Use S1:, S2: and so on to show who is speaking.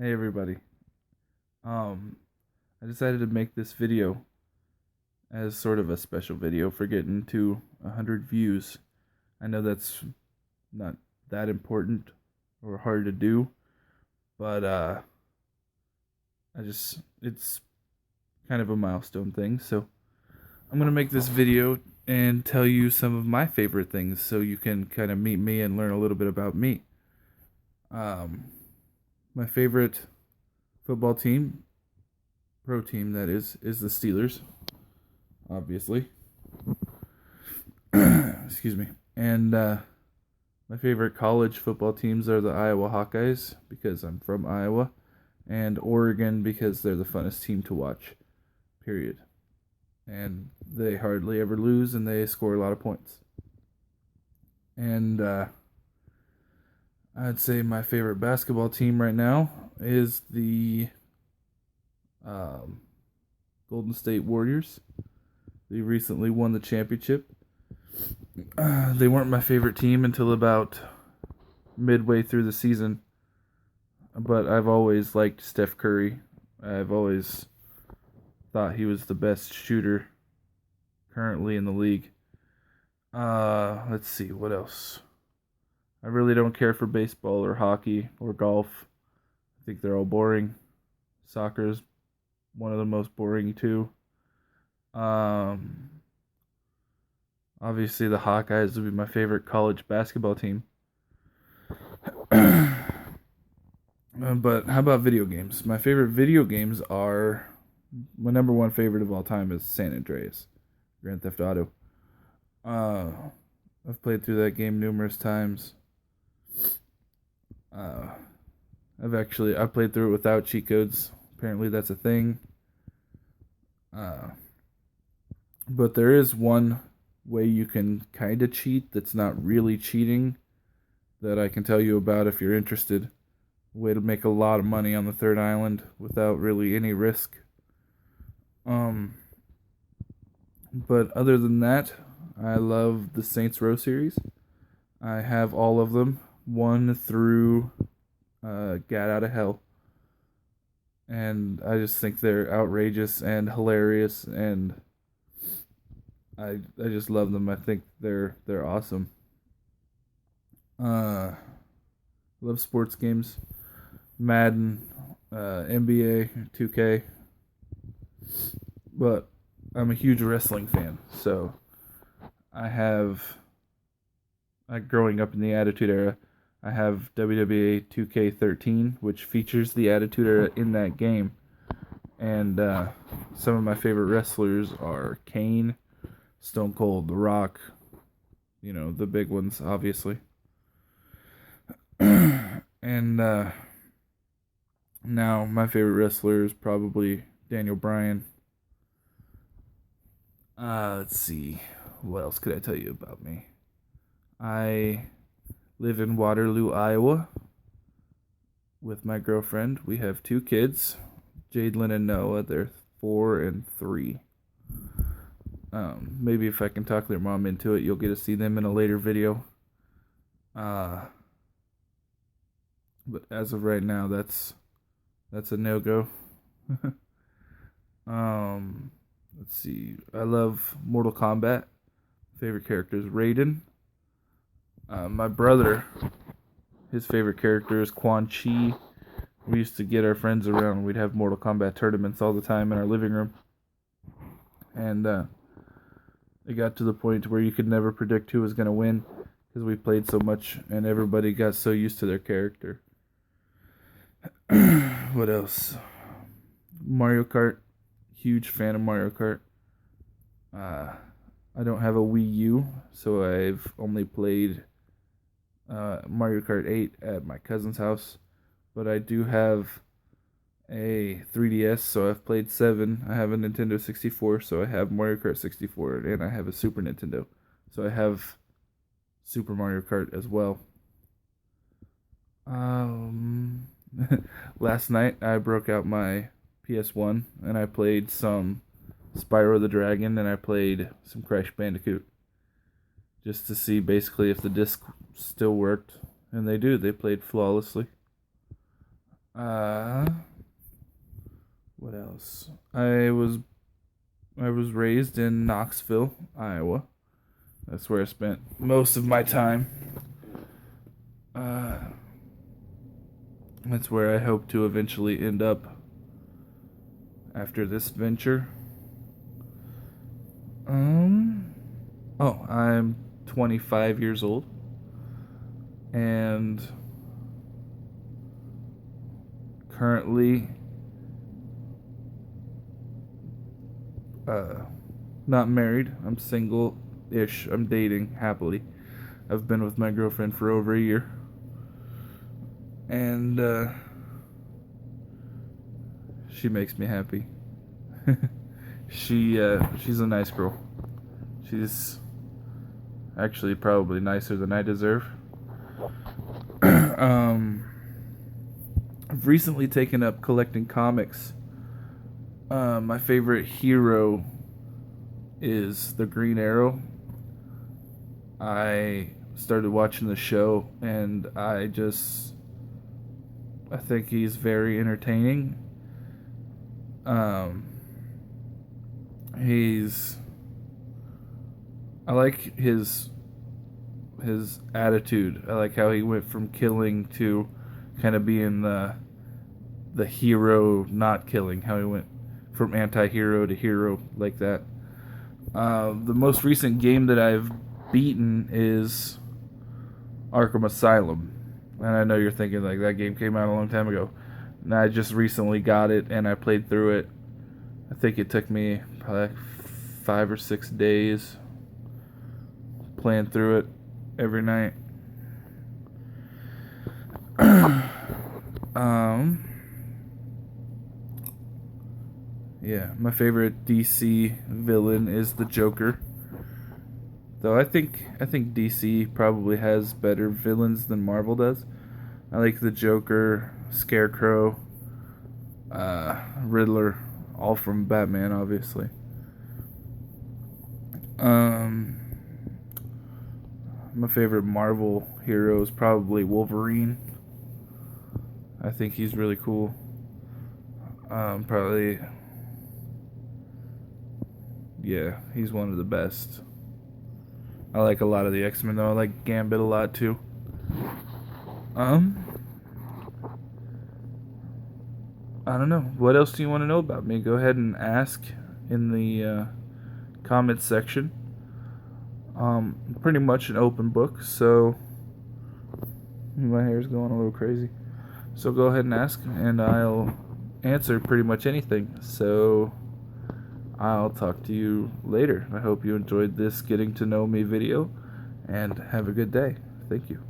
S1: Hey everybody. Um, I decided to make this video as sort of a special video for getting to 100 views. I know that's not that important or hard to do, but it's kind of a milestone thing. So I'm gonna make this video and tell you some of my favorite things so you can kind of meet me and learn a little bit about me. Um, my favorite football team, pro team that is the Steelers, obviously. Excuse me. And my favorite college football teams are the Iowa Hawkeyes because I'm from Iowa, and Oregon because they're the funnest team to watch. Period. And they hardly ever lose, and they score a lot of points. And I'd say my favorite basketball team right now is the um, Golden State Warriors. They recently won the championship. They weren't my favorite team until about midway through the season, but I've always liked Steph Curry. I've always thought he was the best shooter currently in the league. Let's see, what else? I really don't care for baseball or hockey or golf. I think they're all boring. Soccer is one of the most boring too. Um, Obviously the Hawkeyes would be my favorite college basketball team. But how about video games? My favorite video games are my number one favorite of all time is San Andreas, Grand Theft Auto. Uh, I've played through that game numerous times. Uh, I played through it without cheat codes. Apparently that's a thing. Uh, but there is one way you can kind of cheat that's not really cheating that I can tell you about if you're interested. Way to make a lot of money on the third island without really any risk. Um, but other than that, I love the Saints Row series. I have all of them, one through Gat Out of Hell, and I just think they're outrageous and hilarious, and I just love them. I think they're awesome. Love sports games, Madden, NBA, 2K, but I'm a huge wrestling fan, so I have growing up in the Attitude Era, I have WWE 2K13, which features the Attitude Era in that game. And some of my favorite wrestlers are Kane, Stone Cold, The Rock, the big ones, obviously. And now my favorite wrestler is probably Daniel Bryan. Let's see. What else could I tell you about me? I live in Waterloo, Iowa with my girlfriend. We have two kids, Jadelyn and Noah. They're 4 and 3. Maybe if I can talk their mom into it, you'll get to see them in a later video. But as of right now, that's a no go. Let's see. I love Mortal Kombat. Favorite character is Raiden. My brother, his favorite character is Quan Chi. We used to get our friends around. We'd have Mortal Kombat tournaments all the time in our living room. And it got to the point where you could never predict who was going to win because we played so much and everybody got so used to their character. What else? Mario Kart. Huge fan of Mario Kart. I don't have a Wii U, so I've only played Mario Kart 8 at my cousin's house. But I do have a 3DS, so I've played 7. I have a Nintendo 64, so I have Mario Kart 64, and I have a Super Nintendo. So I have Super Mario Kart as well. Last night I broke out my PS1 and I played some Spyro the Dragon and I played some Crash Bandicoot just to see basically if the disc still worked, and they do. They played flawlessly. Uh, what else? I was raised in Knoxville, Iowa. That's where I spent most of my time. Uh, that's where I hope to eventually end up after this venture. Um, oh, I'm 25 years old, and currently uh, not married. I'm single-ish. I'm dating happily. I've been with my girlfriend for over a year, and she makes me happy. She's a nice girl. She's actually probably nicer than I deserve. um, I've recently taken up collecting comics. My favorite hero is the Green Arrow. I started watching the show, and I think he's very entertaining. Um, he's I like his attitude. I like how he went from killing to kind of being the hero not killing. How he went from anti-hero to hero like that. The most recent game that I've beaten is Arkham Asylum, and I know you're thinking like that game came out a long time ago. And I just recently got it and I played through it. I think it took me probably like 5 or 6 days playing through it every night. um, yeah, my favorite DC villain is the Joker. Though I think DC probably has better villains than Marvel does. I like the Joker, Scarecrow, Riddler, all from Batman, obviously. Um, my favorite Marvel hero is probably Wolverine. I think he's really cool. Probably, yeah, he's one of the best. I like a lot of the X-Men though. I like Gambit a lot too. Um, I don't know. What else do you want to know about me? Go ahead and ask in the comments section. Pretty much an open book, so my hair's going a little crazy. So go ahead and ask, and I'll answer pretty much anything. So I'll talk to you later. I hope you enjoyed this getting to know me video, and have a good day. Thank you.